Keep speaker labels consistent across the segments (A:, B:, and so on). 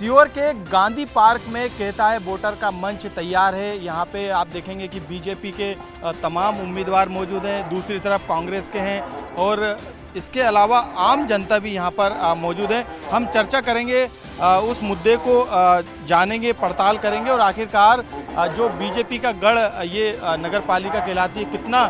A: सीहोर के गांधी पार्क में कहता है वोटर का मंच तैयार है। यहाँ पे आप देखेंगे कि बीजेपी के तमाम उम्मीदवार मौजूद हैं, दूसरी तरफ कांग्रेस के हैं और इसके अलावा आम जनता भी यहाँ पर मौजूद है। हम चर्चा करेंगे, उस मुद्दे को जानेंगे, पड़ताल करेंगे और आखिरकार जो बीजेपी का गढ़ ये नगर पालिका कहलाती है, कितना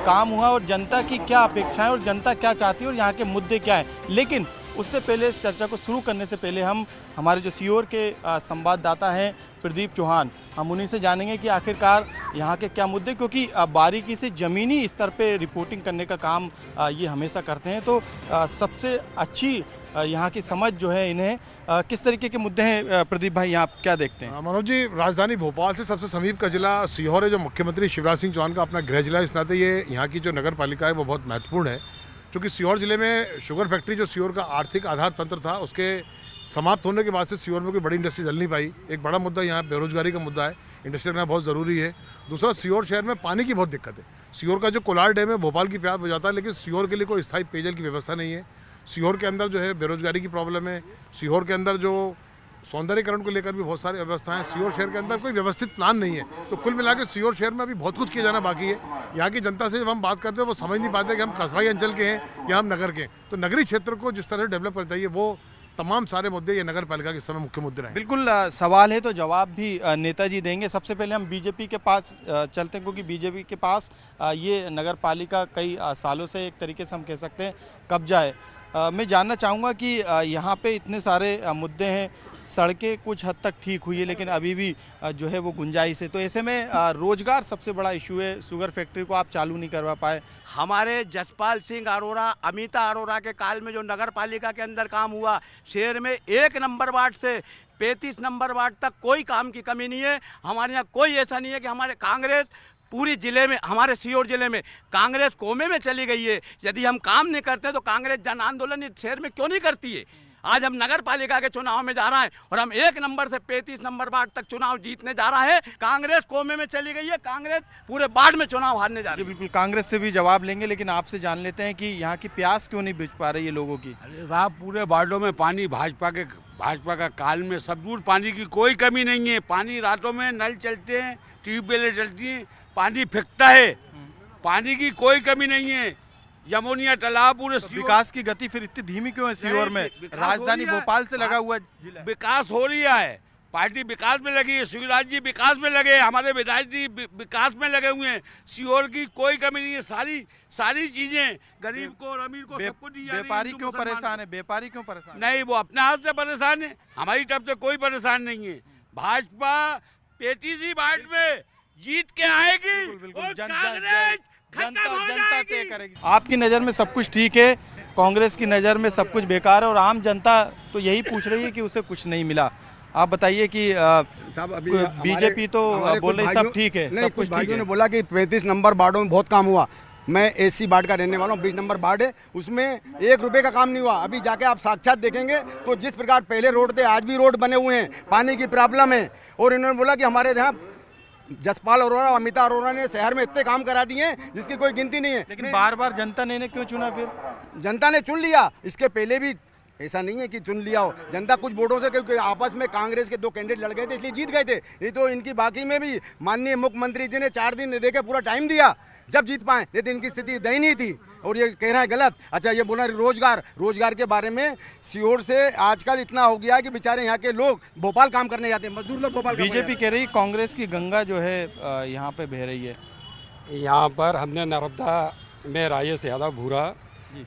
A: काम हुआ और जनता की क्या अपेक्षाएं और जनता क्या चाहती है और यहाँ के मुद्दे क्या हैं। लेकिन उससे पहले इस चर्चा को शुरू करने से पहले हम हमारे जो सीहोर के संवाददाता हैं प्रदीप चौहान, हम उन्हीं से जानेंगे कि आखिरकार यहाँ के क्या मुद्दे, क्योंकि बारीकी से ज़मीनी स्तर पे रिपोर्टिंग करने का काम ये हमेशा करते हैं। तो सबसे अच्छी यहाँ की समझ जो है इन्हें किस तरीके के मुद्दे हैं। प्रदीप भाई, यहाँ क्या देखते हैं?
B: मनोज जी, राजधानी भोपाल से सबसे समीप का जिला सीहोर है, जो मुख्यमंत्री शिवराज सिंह चौहान का अपना गृह जिला। इस नाते ये यहाँ की जो नगर पालिका है वो बहुत महत्वपूर्ण है, क्योंकि सीहोर जिले में शुगर फैक्ट्री जो सीहोर का आर्थिक आधार तंत्र था, उसके समाप्त होने के बाद से सीहोर में कोई बड़ी इंडस्ट्री चल नहीं पाई। एक बड़ा मुद्दा यहाँ बेरोजगारी का मुद्दा है, इंडस्ट्री रहना बहुत ज़रूरी है। दूसरा, सीहोर शहर में पानी की बहुत दिक्कत है। सीहोर का जो कोलार डैम है भोपाल की प्यास बुझाता है, लेकिन सीहोर के लिए कोई स्थायी पेयजल की व्यवस्था नहीं है। सीहोर के अंदर जो है बेरोजगारी की प्रॉब्लम है। सीहोर के अंदर जो सौंदर्यीकरण को लेकर भी बहुत सारी व्यवस्थाएं हैं। सीहोर शहर के अंदर कोई व्यवस्थित प्लान नहीं है। तो कुल मिला के सीहोर शहर में अभी बहुत कुछ किया जाना बाकी है। यहाँ की जनता से जब हम बात करते हैं वो समझ नहीं पाते कि हम कस्बाई अंचल के हैं या हम नगर के हैं। तो नगरीय क्षेत्र को जिस तरह डेवलप करना चाहिए, वो तमाम सारे मुद्दे ये नगर पालिका के समय मुख्य मुद्दे रहे।
A: बिल्कुल, सवाल है तो जवाब भी नेताजी देंगे। सबसे पहले हम बीजेपी के पास चलते हैं, क्योंकि बीजेपी के पास ये नगर पालिका कई सालों से एक तरीके से हम कह सकते हैं कब्जा है। मैं जानना चाहूँगा कि यहाँ पे इतने सारे मुद्दे हैं, सड़कें कुछ हद तक ठीक हुई है लेकिन अभी भी जो है वो गुंजाइश है। तो ऐसे में रोजगार सबसे बड़ा इशू है। शुगर फैक्ट्री को आप चालू नहीं करवा पाए।
C: हमारे जसपाल सिंह अरोड़ा, अमिता अरोड़ा के काल में जो नगर पालिका के अंदर काम हुआ, शहर में 1 नंबर वार्ड से 35 नंबर वार्ड तक कोई काम की कमी नहीं है। हमारे यहाँ कोई ऐसा नहीं है कि हमारे कांग्रेस पूरी जिले में, हमारे सीहोर जिले में कांग्रेस कोमे में चली गई है। यदि हम काम नहीं करते तो कांग्रेस जन आंदोलन इस शहर में क्यों नहीं करती है? आज हम नगर पालिका के चुनाव में जा रहे हैं और हम 1 नंबर से 35 नंबर वार्ड तक चुनाव जीतने जा रहे हैं। कांग्रेस कोमे में चली गई है, कांग्रेस पूरे वार्ड में चुनाव हारने जा रही है।
A: बिल्कुल, कांग्रेस से भी जवाब लेंगे, लेकिन आपसे जान लेते हैं कि यहाँ की प्यास क्यों नहीं बुझ पा रही है लोगों की।
D: अरे साहब, पूरे वार्डों में पानी, भाजपा का काल में सब दूर पानी की कोई कमी नहीं है। पानी रातों में नल चलते हैं, ट्यूबवेलें चलती हैं, पानी फेंकता है, पानी की कोई कमी नहीं है। यमुनिया तालाब पूरे
A: विकास की गति फिर इतनी धीमी क्यों है सीहोर में? राजधानी भोपाल से लगा हुआ
D: विकास हो रही है, पार्टी विकास में लगी है, शिवराज जी विकास में लगे, हमारे विधायक जी विकास में लगे हुए हैं। सीहोर की कोई कमी नहीं है। सारी चीजें गरीब को और अमीर को सबको दी जा रही है।
A: व्यापारी क्यों परेशान है? व्यापारी क्यों परेशान
D: नहीं, वो अपने हाथ से परेशान है, हमारी तरफ से कोई परेशान नहीं है। भाजपा 35 वार्ड में जीत के आएगी और कांग्रेस
A: जनता तय करेगी। आपकी नज़र में सब कुछ ठीक है, कांग्रेस की नज़र में सब कुछ बेकार है और आम जनता तो यही पूछ रही है कि उसे कुछ नहीं मिला। आप बताइए कि बीजेपी तो बोल रही सब ठीक है, सब कुछ ठीक है।
E: ने बोला कि 35 नंबर वार्डों में बहुत काम हुआ। मैं एसी वार्ड का रहने वाला हूँ, 20 नंबर वार्ड है, उसमें 1 रुपए का काम नहीं हुआ। अभी जाके आप साक्षात देखेंगे तो जिस प्रकार पहले रोड थे आज भी रोड बने हुए हैं, पानी की प्रॉब्लम है। और इन्होंने बोला कि हमारे यहाँ जसपाल अरोड़ा और अमिता अरोड़ा ने शहर में इतने काम करा दिए हैं जिसकी कोई गिनती नहीं है।
A: लेकिन बार बार जनता ने क्यों चुना? फिर
E: जनता ने चुन लिया, इसके पहले भी ऐसा नहीं है कि चुन लिया हो। जनता कुछ वोटों से, क्योंकि आपस में कांग्रेस के 2 कैंडिडेट लड़ गए थे इसलिए जीत गए थे। नहीं तो इनकी बाकी में भी माननीय मुख्यमंत्री जी ने 4 दिन देके पूरा टाइम दिया जब जीत पाए, नहीं तो इनकी स्थिति दयनीय थी। और ये कह रहा है गलत। अच्छा, ये बोला रोजगार के बारे में, सीहोर से आजकल इतना हो गया कि बेचारे यहाँ के लोग भोपाल काम करने जाते हैं, मजदूर लोग भोपाल।
A: बीजेपी कह रही कांग्रेस की गंगा जो है यहाँ पे बह रही है।
F: यहाँ पर हमने नर्मदा में राजेश यादव भूरा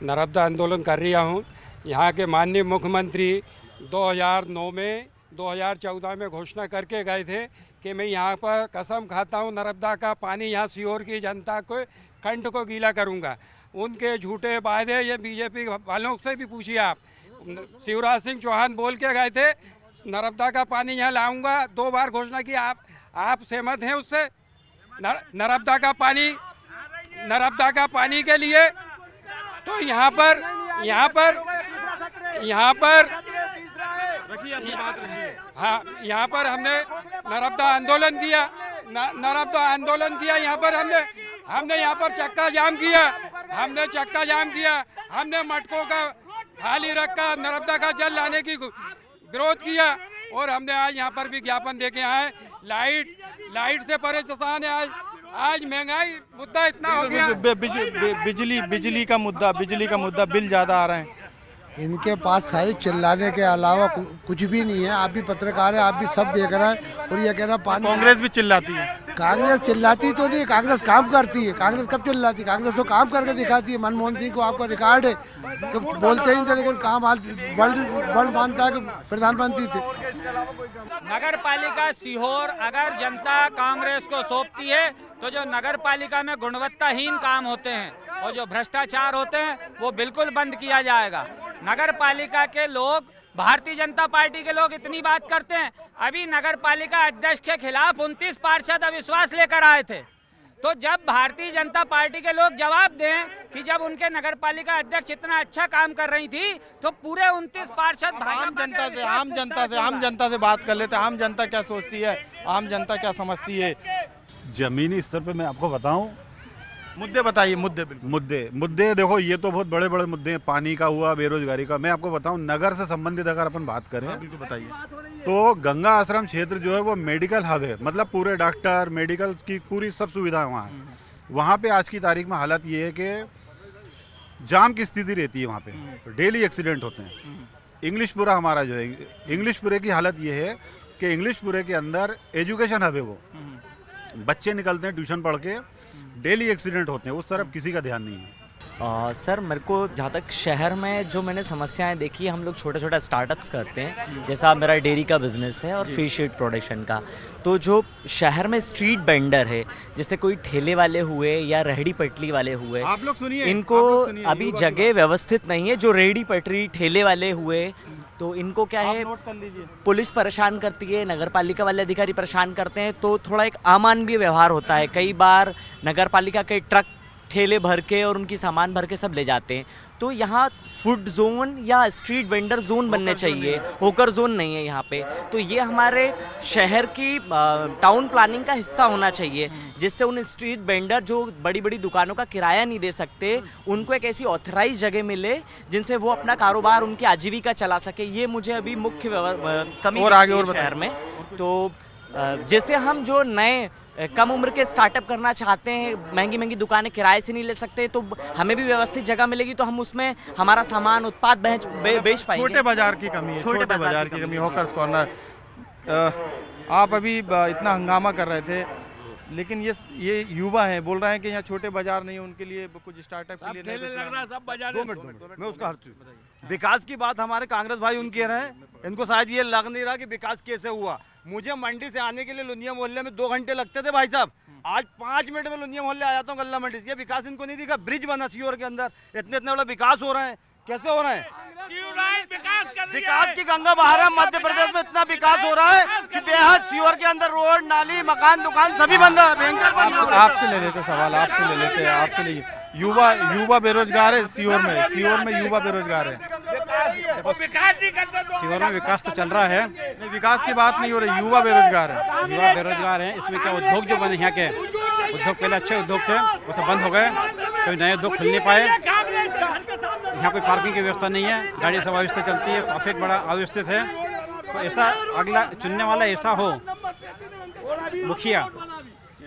F: नर्मदा आंदोलन कर रहा हूँ। यहाँ के माननीय मुख्यमंत्री 2009 में 2014 में घोषणा करके गए थे कि मैं यहाँ पर कसम खाता हूँ नर्मदा का पानी यहाँ सीहोर की जनता को कंठ को गीला करूँगा। उनके झूठे वादे ये बीजेपी वालों से भी पूछिए आप। शिवराज सिंह चौहान बोल के गए थे नर्मदा का पानी यहाँ लाऊंगा, 2 बार घोषणा की। आप सहमत हैं उससे? नर्मदा का पानी के लिए तो यहाँ पर हाँ, यहाँ पर हमने नर्मदा आंदोलन किया। यहाँ पर हमने यहाँ पर चक्का जाम किया। हमने मटकों का खाली रखा, नर्मदा का जल लाने की विरोध किया। और हमने आज यहाँ पर भी ज्ञापन देके आए। लाइट से परेशान है। आज महंगाई मुद्दा इतना हो गया।
A: बिजली का मुद्दा, बिल ज़्यादा आ रहे हैं।
G: इनके पास सारी चिल्लाने के अलावा कुछ भी नहीं है। आप भी पत्रकार हैं, आप भी सब देख रहे हैं और ये कह रहा पानी।
A: कांग्रेस भी चिल्लाती है।
G: कांग्रेस चिल्लाती तो नहीं, कांग्रेस काम करती है। कांग्रेस कब चिल्लाती? कांग्रेस तो काम करके दिखाती है। मनमोहन सिंह को आपका रिकॉर्ड है तो बोलते ही थे, लेकिन काम वर्ल्ड मानता है कि प्रधानमंत्री थे।
H: नगर पालिका सीहोर अगर जनता कांग्रेस को सौंपती है तो जो नगर पालिका में गुणवत्ताहीन काम होते हैं और जो भ्रष्टाचार होते हैं वो बिल्कुल बंद किया जाएगा। नगर पालिका के लोग, भारतीय जनता पार्टी के लोग इतनी बात करते हैं। अभी नगर पालिका अध्यक्ष के खिलाफ 29 पार्षद अविश्वास लेकर आए थे। तो जब भारतीय जनता पार्टी के लोग जवाब दें कि जब उनके नगर पालिका अध्यक्ष इतना अच्छा काम कर रही थी तो पूरे 29 पार्षद
A: आम जनता से बात कर लेते हैं। आम जनता क्या सोचती है, आम जनता क्या समझती है?
I: जमीनी स्तर पे मैं आपको बताऊं,
A: मुद्दे बताइए।
I: मुद्दे देखो, ये तो बहुत बड़े बड़े मुद्दे हैं। पानी का हुआ, बेरोजगारी का। मैं आपको बताऊं, नगर से संबंधित अगर अपन बात करें
A: बिल्कुल बताइए।
I: तो गंगा आश्रम क्षेत्र जो है वो मेडिकल हब है। मतलब पूरे डॉक्टर, मेडिकल की पूरी सब सुविधाएं वहाँ है। वहाँ पे आज की तारीख में हालत ये है कि जाम की स्थिति रहती है। वहाँ पे डेली एक्सीडेंट होते हैं। इंग्लिशपुरा हमारा जो है, इंग्लिशपुरे की हालत ये है कि इंग्लिशपुरे के अंदर एजुकेशन हब है। वो बच्चे निकलते हैं ट्यूशन पढ़ के, डेली एक्सीडेंट होते हैं। उस तरफ किसी का ध्यान नहीं है।
J: सर मेरे को जहाँ तक शहर में जो मैंने समस्याएं देखी, हम लोग छोटा छोटा स्टार्टअप्स करते हैं। जैसा मेरा डेयरी का बिजनेस है और फिश शीट प्रोडक्शन का। तो जो शहर में स्ट्रीट वेंडर है, जैसे कोई ठेले वाले हुए या रेहड़ी पटरी वाले हुए,
A: आप लोग सुनिए,
J: इनको अभी जगह व्यवस्थित नहीं है। जो रेहड़ी पटरी ठेले वाले हुए तो इनको क्या है, पुलिस परेशान करती है, नगर पालिका वाले अधिकारी परेशान करते हैं। तो थोड़ा एक अमानवीय व्यवहार होता है। कई बार नगर पालिका के ट्रक ठेले भर के और उनकी सामान भर के सब ले जाते हैं। तो यहाँ फूड जोन या स्ट्रीट वेंडर जोन बनने चाहिए, होकर जोन नहीं है यहाँ पे। तो ये हमारे शहर की टाउन प्लानिंग का हिस्सा होना चाहिए, जिससे उन स्ट्रीट वेंडर जो बड़ी बड़ी दुकानों का किराया नहीं दे सकते, उनको एक ऐसी ऑथराइज जगह मिले जिनसे वो अपना कारोबार, उनकी आजीविका चला सके। ये मुझे अभी मुख्य कमी
A: और आगे और
J: शहर में। तो जैसे हम जो नए कम उम्र के स्टार्टअप करना चाहते हैं, महंगी महंगी दुकानें किराए से नहीं ले सकते, तो हमें भी व्यवस्थित जगह मिलेगी तो हम उसमें हमारा सामान, उत्पाद बेच पाएंगे।
A: छोटे बाजार की कमी है, छोटे बाजार की कमी, हॉकर्स कॉर्नर। आप अभी इतना हंगामा कर रहे थे, लेकिन ये युवा हैं, बोल रहे हैं कि यहाँ छोटे बाजार नहीं है, उनके लिए कुछ स्टार्टअप के लिए नहीं
C: लग रहा है सब बाजार। 2 मिनट मैं उसका हर चीज। विकास की बात हमारे कांग्रेस भाई उनकी रहे हैं, इनको शायद ये लग नहीं रहा कि विकास कैसे हुआ। मुझे मंडी से आने के लिए लुनिया मोहल्ले में 2 घंटे लगते थे भाई साहब, आज 5 मिनट में लुनिया मोहल्ले आ जाता हूँ गल्ला मंडी से। ये विकास इनको नहीं दिखा। ब्रिज बना सीहोर के अंदर, इतने बड़ा विकास हो रहे हैं, कैसे हो रहे हैं? विकास की गंगा बहा रहा है। मध्य प्रदेश में इतना विकास हो रहा है कि बेहद सीहोर के अंदर रोड, नाली, मकान, दुकान सभी बन रहा है, भयंकर बन रहा है।
A: आपसे ले लेते सवाल, आपसे ले लेते हैं, आपसे ले। युवा बेरोजगार है सीहोर में युवा बेरोजगार है।
K: सीहोर में विकास तो चल रहा है,
A: विकास की बात नहीं हो रही, युवा बेरोजगार है।
K: युवा बेरोजगार है। इसमें क्या उद्योग जो बने यहाँ के, उद्योग पहले अच्छे उद्योग थे, वो सब बंद हो गए, कोई नए उद्योग खुल नहीं पाए। यहाँ कोई पार्किंग की व्यवस्था नहीं है, गाड़ी सब अव्यवस्थित चलती है, ट्रैफिक बड़ा अव्यवस्थित है। तो ऐसा अगला चुनने वाला ऐसा हो मुखिया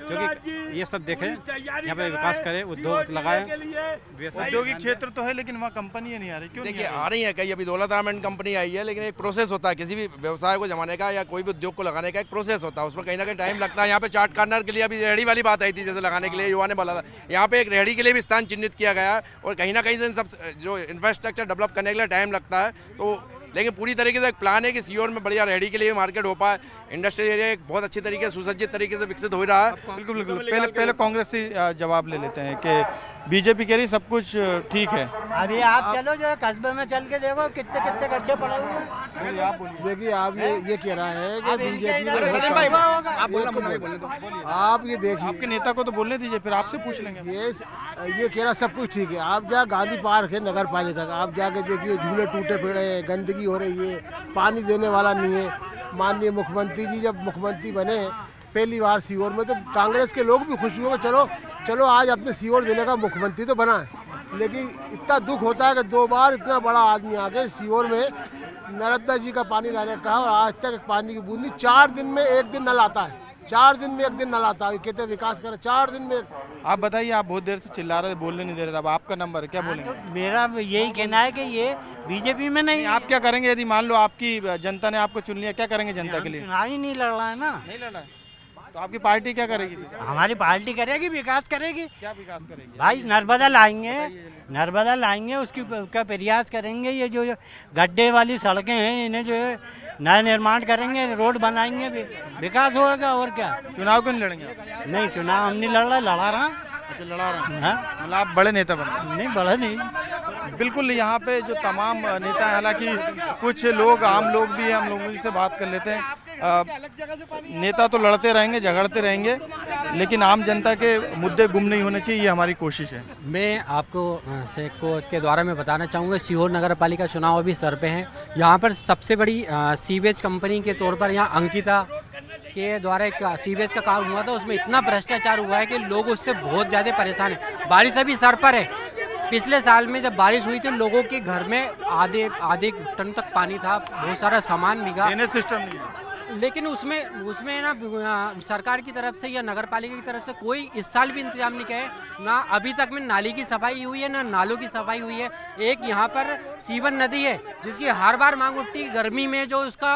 K: जो कि ये सब देखे, यहाँ पे विकास करे, उद्योग लगाए।
A: औद्योगिक क्षेत्र तो है लेकिन वहाँ कंपनी नहीं आ रही, क्यों?
L: देखिए आ रही है कई, अभी दौलत रामायण कंपनी आई है, लेकिन एक प्रोसेस होता है किसी भी व्यवसाय को जमाने का या कोई भी उद्योग को लगाने का एक प्रोसेस होता है, उसमें कहीं ना कहीं टाइम लगता है। यहाँ पे चाट कार्नर के लिए अभी रेहड़ी वाली बात आई थी, जैसे लगाने के लिए युवा ने बोला था, यहाँ पे एक रेहड़ी के लिए भी स्थान चिन्हित किया गया है। और कहीं ना कहीं से सब जो इंफ्रास्ट्रक्चर डेवलप करने के लिए टाइम लगता है। तो लेकिन पूरी तरीके से एक प्लान है कि सीहोर में बढ़िया रेहड़ी के लिए मार्केट हो पाए। इंडस्ट्रियल एरिया एक बहुत अच्छी तरीके से, सुसज्जित तरीके से विकसित हो रहा है।
A: बिल्कुल। पहले कांग्रेस से जवाब ले लेते हैं कि बीजेपी कह रही सब कुछ ठीक है।
M: अभी आप चलो जो कस्बे में चल के देखो कितने कितने गड्ढे पड़े हुए हैं।
G: देखिए आप ये कह रहा है कि बीजेपी ने आप ये देखिए,
A: आपके नेता को तो बोलने दीजिए, फिर आपसे पूछ लेंगे।
G: ये कह रहा सब कुछ ठीक है। आप जा गांधी पार्क है नगर पालिका का, आप जाके देखिए, झूले टूटे पड़े हैं, गंदगी हो रही है, पानी देने वाला नहीं है। माननीय मुख्यमंत्री जी जब मुख्यमंत्री बने पहली बार सीहोर में, तो कांग्रेस के लोग भी खुश हुए, चलो आज अपने सीहोर जिले का मुख्यमंत्री तो बना है। लेकिन इतना दुख होता है कि 2 बार इतना बड़ा आदमी आके सीहोर में नर्मदा जी का पानी लाने कहा और आज तक पानी की बूंदी 4 दिन में 1 दिन नल आता है, 4 दिन में 1 दिन नल आता है। कहते विकास कर 4 दिन में।
A: आप बताइए, आप बहुत देर से चिल्ला रहे थे, बोलने नहीं दे रहे थे। अब आपका नंबर है, क्या बोलेंगे?
M: मेरा यही कहना है कि ये बीजेपी में नहीं।
A: आप क्या करेंगे यदि मान लो आपकी जनता ने आपको चुन लिया, क्या करेंगे जनता के लिए?
M: चुनाव ही नहीं लड़ रहा है ना।
A: नहीं लड़ा है तो आपकी पार्टी क्या करेगी?
M: हमारी पार्टी करेगी, विकास करेगी।
A: क्या विकास करेगी?
M: भाई नर्मदा लाएंगे, उसका प्रयास करेंगे। ये जो गड्ढे वाली सड़कें हैं इन्हें जो है नया निर्माण करेंगे, रोड बनाएंगे, विकास होगा। और क्या?
A: चुनाव क्यों नहीं लड़ेंगे?
M: नहीं, चुनाव हम नहीं लड़ रहा, लड़ा रहा।
A: अच्छा, लड़ा रहे हैं।
M: हाँ?
A: मतलब आप बड़े नेता बन गए?
M: नहीं, बड़ा नहीं।
A: बिल्कुल, यहाँ पे जो तमाम नेता हैं, हालांकि कुछ लोग आम लोग भी हैं, हम लोगों से बात कर लेते हैं। नेता तो लड़ते रहेंगे, झगड़ते रहेंगे, लेकिन आम जनता के मुद्दे गुम नहीं होने चाहिए, ये हमारी कोशिश है।
N: मैं आपको के द्वारा मैं बताना चाहूँगा, सीहोर नगर पालिका चुनाव अभी सर पे हैं। यहाँ पर सबसे बड़ी सीवेज कंपनी के तौर पर यहाँ अंकिता के द्वारा एक सीवेज का काम हुआ था, उसमें इतना भ्रष्टाचार हुआ है कि लोग उससे बहुत ज़्यादा परेशान हैं। बारिश अभी सर पर है। पिछले साल में जब बारिश हुई थी, लोगों के घर में आधे टन तक पानी था, बहुत सारा सामान भीगा।
A: ड्रेनेज सिस्टम नहीं है।
N: लेकिन उसमें ना सरकार की तरफ से या नगर पालिका की तरफ से कोई इस साल भी इंतजाम नहीं किया है। ना अभी तक में नाली की सफाई हुई है, ना नालों की सफाई हुई है। एक यहाँ पर सीवन नदी है जिसकी हर बार मांग उठती है गर्मी में जो उसका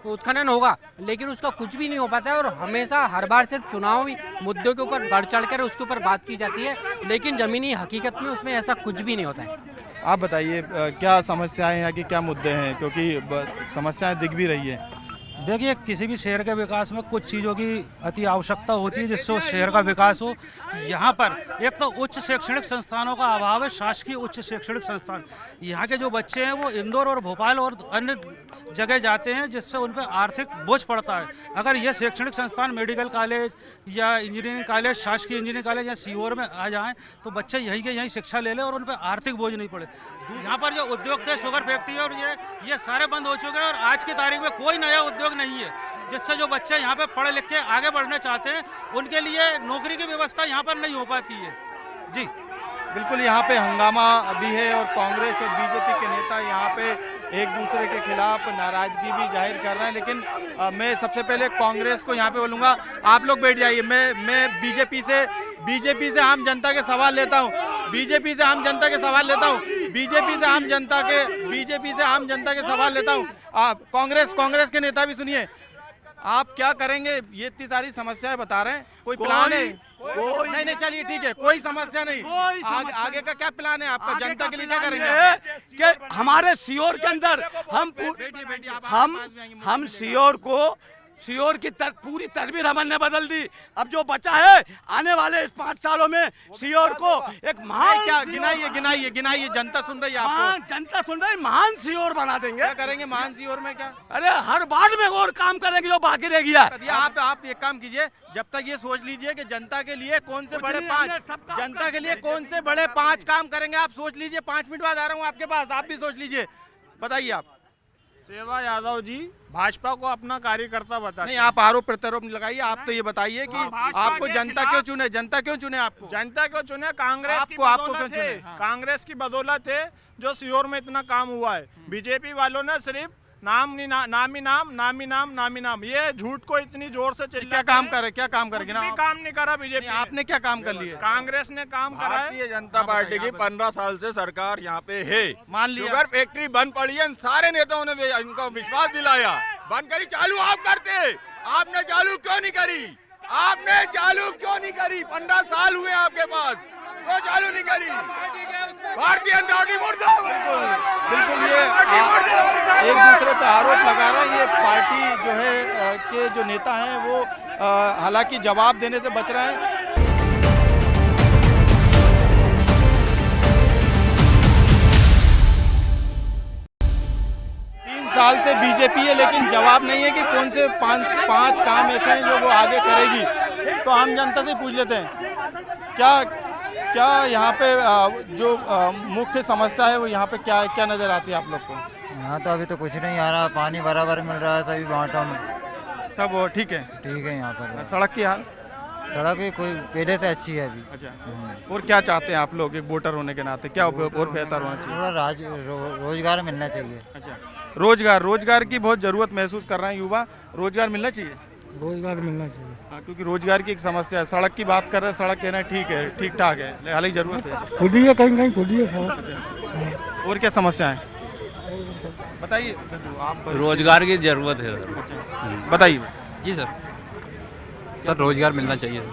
N: उत्खनन होगा, लेकिन उसका कुछ भी नहीं हो पाता है। और हमेशा हर बार सिर्फ चुनावी मुद्दों के ऊपर बढ़ चढ़ कर उसके ऊपर बात की जाती है, लेकिन ज़मीनी हकीकत में उसमें ऐसा कुछ भी नहीं होता है।
A: आप बताइए, क्या समस्याएं हैं कि क्या मुद्दे हैं, क्योंकि समस्याएं दिख भी रही है।
O: देखिए, किसी भी शहर के विकास में कुछ चीज़ों की अति आवश्यकता होती है जिससे उस शहर का विकास हो। यहाँ पर एक तो उच्च शैक्षणिक संस्थानों का अभाव है, शासकीय उच्च शैक्षणिक संस्थान। यहाँ के जो बच्चे हैं वो इंदौर और भोपाल और अन्य जगह जाते हैं, जिससे उन पर आर्थिक बोझ पड़ता है। अगर ये शैक्षणिक संस्थान मेडिकल कॉलेज या इंजीनियरिंग कॉलेज, शासकीय इंजीनियरिंग कॉलेज या सीहोर में आ जाएँ तो बच्चे यहीं के यहीं शिक्षा ले लें और उन पर आर्थिक बोझ नहीं पड़े। यहाँ पर जो उद्योग थे, शुगर फैक्ट्री और ये सारे बंद हो चुके हैं और आज की तारीख में कोई नया उद्योग नहीं है, जिससे जो बच्चे यहाँ पे पढ़ लिख के आगे बढ़ना चाहते हैं उनके लिए नौकरी की व्यवस्था यहाँ पर नहीं हो पाती है। जी
A: बिल्कुल, यहाँ पे हंगामा भी है और कांग्रेस और बीजेपी के नेता यहाँ पे एक दूसरे के खिलाफ नाराजगी भी जाहिर कर रहे हैं। लेकिन मैं सबसे पहले कांग्रेस को यहाँ पे बोलूँगा, आप लोग बैठ जाइए। मैं बीजेपी से आम जनता के सवाल लेता हूँ। बीजेपी से आम जनता के सवाल लेता हूँ। आप कांग्रेस के नेता भी सुनिए, आप क्या करेंगे? ये इतनी सारी समस्याएं बता रहे हैं, कोई प्लान है? नहीं, चलिए ठीक है, कोई समस्या नहीं। आगे का क्या प्लान है आपका? जनता के लिए क्या करेंगे?
C: कि हमारे सीहोर के अंदर हम सीहोर की पूरी तस्वीर हमने बदल दी। अब जो बचा है आने वाले 5 सालों में सीहोर को एक महान,
A: क्या गिनाइए, जनता सुन रही है आपको?
C: जनता सुन रही, महान सीहोर बना देंगे।
A: क्या करेंगे महान सीहोर में? क्या?
C: अरे हर वार्ड में और काम करेंगे जो बाकी रह गया।
A: आप एक काम कीजिए, जब तक ये सोच लीजिए कि जनता के लिए कौन से बड़े 5 काम करेंगे। आप सोच लीजिए, 5 मिनट बाद आ रहा हूँ आपके पास, आप भी सोच लीजिए। बताइए आप।
P: सेवा यादव जी भाजपा को अपना कार्यकर्ता बताते
A: नहीं, आप आरोप प्रत्यारोप नहीं लगाइए। आप तो ये बताइए कि आपको जनता क्यों चुने? जनता क्यों चुने आपको?
P: जनता क्यों चुने? कांग्रेस की बदौलत है। कांग्रेस की बदौलत है जो सीहोर में इतना काम हुआ है। बीजेपी वालों ने सिर्फ नामी नाम ये झूठ को इतनी जोर से
A: क्या काम करे? काम
P: नहीं करा बीजेपी।
A: आपने क्या काम कर लिया?
P: कांग्रेस ने काम करा है।
Q: भारतीय जनता पार्टी की 15 साल से सरकार यहाँ पे है।
A: मान लिया
Q: शुगर फैक्ट्री बंद पड़ी है, सारे नेताओं ने इनको विश्वास दिलाया। बंद करी, चालू आप करते, आपने चालू क्यों नहीं करी? 15 साल हुए आपके पास, तो चालू नहीं करी। भारतीय जनता पार्टी
A: बिल्कुल ये एक दूसरे पे आरोप लगा रहे हैं। ये पार्टी जो है के जो नेता हैं वो हालांकि जवाब देने से बच रहे हैं। 3 साल से बीजेपी है, लेकिन जवाब नहीं है कि कौन से 5 काम ऐसे हैं जो वो आगे करेगी। तो आम जनता से पूछ लेते हैं, क्या यहाँ पे जो मुख्य समस्या है वो यहाँ पे क्या नजर आती है आप लोग को?
R: यहाँ तो अभी तो कुछ नहीं आ रहा, पानी बराबर मिल रहा है सभी बांटों में,
A: सब ठीक है।
R: यहाँ पर
A: सड़क की हाल?
R: सड़क कोई पहले से अच्छी है अभी।
A: अच्छा, और क्या चाहते हैं आप लोग एक वोटर होने के नाते? क्या और बेहतर होना चाहिए?
R: थोड़ा रोजगार मिलना चाहिए।
A: अच्छा, रोजगार की बहुत ज़रूरत महसूस कर रहे हैं युवा, रोजगार मिलना चाहिए।
G: रोजगार मिलना चाहिए।
A: हाँ, क्योंकि रोजगार की एक समस्या है। सड़क की बात कर रहे हैं, सड़क कहना है ठीक है, ठीक ठाक है, हालांकि ज़रूरत है।
G: खुद ही है, कहीं कहीं खुद ही है सब।
A: और क्या समस्या है बताइए आप।
S: रोजगार की ज़रूरत है।
A: बताइए
S: जी सर रोजगार मिलना चाहिए सर।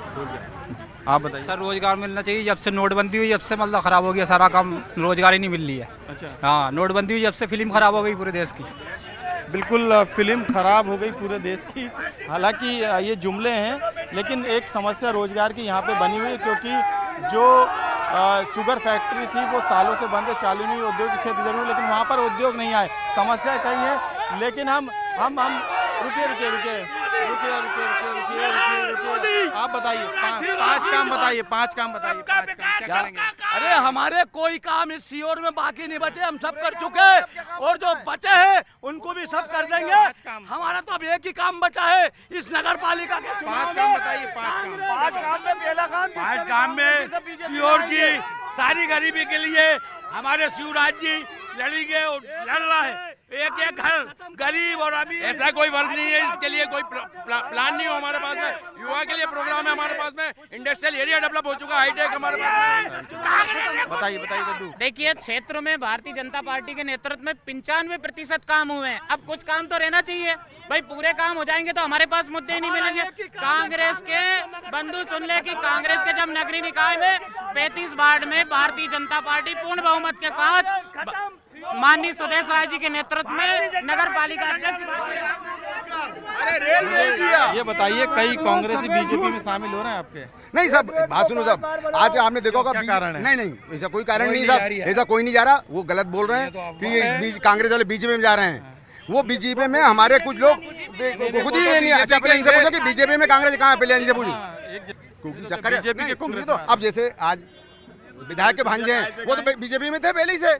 A: आप बताइए
S: सर रोजगार मिलना चाहिए। जब से नोटबंदी हुई, जब से मतलब ख़राब हो गया सारा काम, रोजगार ही नहीं मिल रही है।
A: अच्छा।
S: हाँ, नोटबंदी हुई जब से फिल्म ख़राब हो गई पूरे देश की।
A: बिल्कुल, फिल्म खराब हो गई पूरे देश की। हालांकि ये जुमले हैं, लेकिन एक समस्या रोजगार की यहाँ पे बनी हुई है, क्योंकि जो शुगर फैक्ट्री थी वो सालों से बंद है, चालू नहीं, उद्योग क्षेत्र जरूर, लेकिन वहाँ पर उद्योग नहीं आए। समस्या कई है, लेकिन हम रुकिए, आप बताइए पांच काम बताइए, पांच काम क्या करेंगे?
C: अरे हमारे कोई काम इस सीहोर में बाकी नहीं बचे, हम सब कर चुके, और जो बचे हैं उनको भी सब कर देंगे। हमारा तो अब एक ही काम बचा है इस नगर पालिका के।
A: 5 काम बताइए। 5
C: काम में पहला काम,
D: 5 काम में सीहोर की सारी गरीबी के लिए हमारे शिवराज जी लड़ेंगे और लड़ रहा है। एक घर गरीब और अमीर, ऐसा कोई वर्ग नहीं है इसके लिए कोई प्लान नहीं हो हमारे पास में। युवा के लिए प्रोग्राम है हमारे पास में, इंडस्ट्रियल एरिया डेवलप हो चुका है, हाईटेक हमारे पास में।
A: बताइए।
T: देखिए, क्षेत्र में भारतीय जनता पार्टी के नेतृत्व में 95% काम हुए हैं। अब कुछ काम तो रहना चाहिए भाई, पूरे काम हो जाएंगे तो हमारे पास मुद्दे ही नहीं मिलेंगे। कांग्रेस के बंधु सुन ले कि कांग्रेस के जब नगरीय निकाय में 35 वार्ड में भारतीय जनता पार्टी पूर्ण बहुमत के साथ माननीय सुदेश राय जी के नेतृत्व में नगर पालिका अध्यक्ष।
A: ये बताइए, कई कांग्रेसी बीजेपी में शामिल हो रहे हैं आपके?
E: नहीं सब बात सुनो सब, आज आपने देखा होगा
A: कारण है?
E: नहीं ऐसा कोई कारण नहीं साहब, ऐसा कोई नहीं जा रहा। वो गलत बोल रहे हैं कि कांग्रेस वाले बीजेपी में जा रहे हैं। वो बीजेपी में हमारे कुछ लोग खुद ही नहीं। अच्छा, पहले इनसे पूछो कि बीजेपी में कांग्रेस कहाँ है, पहले इनसे पूछो। चक्कर बीजेपी के कांग्रेस तो अब जैसे आज विधायक के भांजे हैं, वो तो बीजेपी में थे पहले ही से।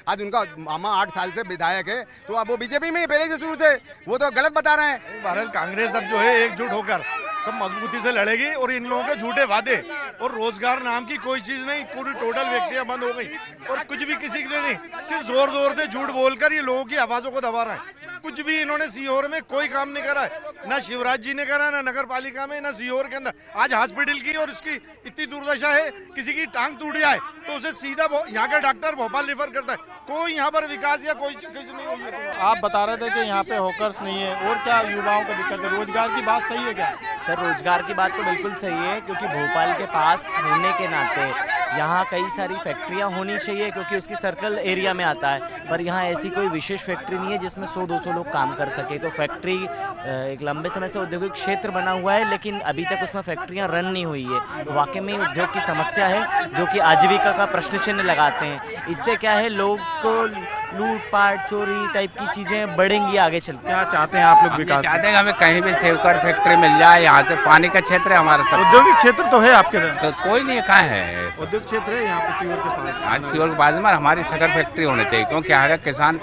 E: आज उनका मामा 8 साल से विधायक है, तो अब वो बीजेपी में ही पहले से शुरू से। वो तो गलत बता रहे हैं।
B: भारत कांग्रेस अब जो है एकजुट होकर सब मजबूती से लड़ेगी, और इन लोगों के झूठे वादे और रोजगार नाम की कोई चीज नहीं, पूरी टोटल व्यक्तियां बंद हो गई, और कुछ भी किसी के नहीं, सिर्फ जोर से झूठ बोलकर ये लोगों की आवाजों को दबा रहे हैं। कुछ भी इन्होंने सीहोर में कोई काम नहीं करा है, ना शिवराज जी ने करा, ना नगर पालिका में, ना सीहोर के अंदर। आज हॉस्पिटल की और इसकी इतनी दुर्दशा है, किसी की टांग टूट जाए तो उसे सीधा यहाँ का डॉक्टर भोपाल रेफर करता है। कोई यहाँ पर विकास या कोई कुछ नहीं हुई है।
A: आप बता रहे थे कि यहाँ पे हॉकर्स नहीं है, और क्या युवाओं को दिक्कत है? रोजगार की बात सही है क्या?
J: सर रोजगार की बात तो बिल्कुल सही है, क्योंकि भोपाल के पास होने के नाते यहाँ कई सारी फैक्ट्रियाँ होनी चाहिए, क्योंकि उसकी सर्कल एरिया में आता है। पर यहाँ ऐसी कोई विशेष फैक्ट्री नहीं है जिसमें 100-200 लोग काम कर सके। तो फैक्ट्री एक लंबे समय से औद्योगिक क्षेत्र बना हुआ है, लेकिन अभी तक उसमें फैक्ट्रियाँ रन नहीं हुई है। तो वाकई में उद्योग की समस्या है, जो कि आजीविका का प्रश्न चिन्ह लगाते हैं। इससे क्या है, लोग को लूटपाट चोरी टाइप की चीजें बढ़ेंगी आगे चल।
A: क्या चाहते हैं आप लोग विकास?
S: चाहते हैं हमें कहीं भी सेवकर फैक्ट्री मिल जाए। यहाँ से पानी का क्षेत्र है हमारा सब।
A: औद्योगिक क्षेत्र तो है आपके इधर?
S: तो कोई नहीं, कहाँ है
A: औद्योगिक क्षेत्र है यहाँ पे सीहोर के पास?
S: आज सीहोर के पास में हमारी शक्कर फैक्ट्री होनी चाहिए, क्योंकि यहाँ का कृषक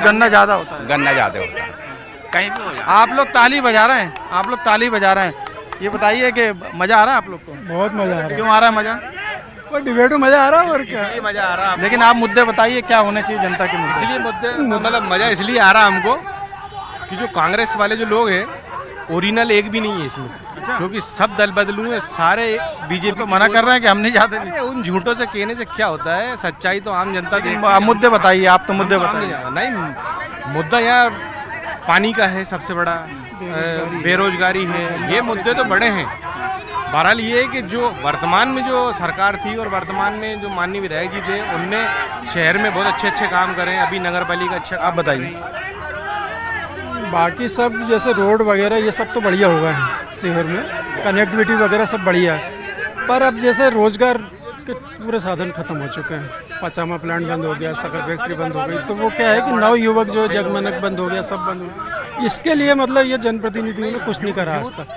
A: गन्ना ज्यादा होता है।
S: गन्ना ज्यादा होता है कहीं भी हो जाए।
A: आप लोग ताली बजा रहे हैं, आप लोग ताली बजा रहे हैं। ये बताइए कि मजा आ रहा है आप लोग को?
G: बहुत मजा आ रहा है।
A: क्यों आ रहा है मजा?
G: वो डिबेट में मजा आ रहा है, और क्या
A: मजा आ रहा है। लेकिन आप मुद्दे बताइए, क्या होने चाहिए जनता के मुद्दे?
U: इसलिए मुद्दे मतलब मजा इसलिए आ रहा है हमको कि जो कांग्रेस वाले जो लोग हैं, ओरिजिनल एक भी नहीं है इसमें से। क्योंकि सब दल बदलू हैं, सारे बीजेपी
A: तो मना कर रहे हैं कि हम नहीं चाहते।
U: उन झूठों से कहने से क्या होता है, सच्चाई तो आम जनता की।
A: मुद्दे बताइए, आप तो मुद्दे बताइए।
U: नहीं, मुद्दा यहाँ पानी का है सबसे बड़ा, बेरोजगारी है, ये मुद्दे तो बड़े हैं। बहरहाल ये है कि जो वर्तमान में जो सरकार थी और वर्तमान में जो माननीय विधायक जी थे, उनने शहर में बहुत अच्छे काम करे। अभी नगर पालिका अच्छा।
A: आप बताइए।
G: बाकी सब जैसे रोड वगैरह ये सब तो बढ़िया हुआ है सीहोर में, कनेक्टिविटी वगैरह सब बढ़िया है। पर अब जैसे रोजगार के पूरे साधन खत्म हो चुके हैं। पचामा प्लांट बंद हो गया, शक्कर फैक्ट्री बंद हो गई, तो वो क्या है कि नव युवक जो जगमनक बंद हो गया, सब बंद हो गया। इसके लिए मतलब ये जनप्रतिनिधियों ने कुछ नहीं करा आज तक।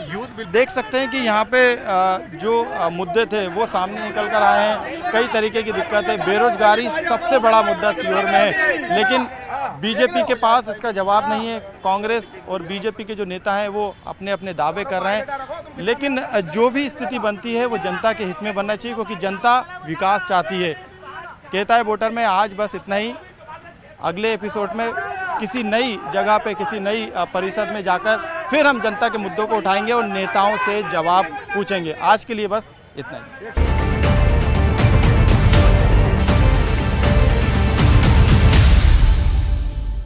A: देख सकते हैं कि यहाँ पे जो मुद्दे थे वो सामने निकल कर आए हैं। कई तरीके की दिक्कत है। बेरोजगारी सबसे बड़ा मुद्दा सीहोर में है, लेकिन बीजेपी के पास इसका जवाब नहीं है। कांग्रेस और बीजेपी के जो नेता हैं वो अपने अपने दावे कर रहे हैं, लेकिन जो भी स्थिति बनती है वो जनता के हित में बनना चाहिए, क्योंकि जनता विकास चाहती है। कहता है वोटर में। आज बस इतना ही। अगले एपिसोड में किसी नई जगह पे, किसी नई परिषद में जाकर फिर हम जनता के मुद्दों को उठाएंगे और नेताओं से जवाब पूछेंगे। आज के लिए बस इतना ही।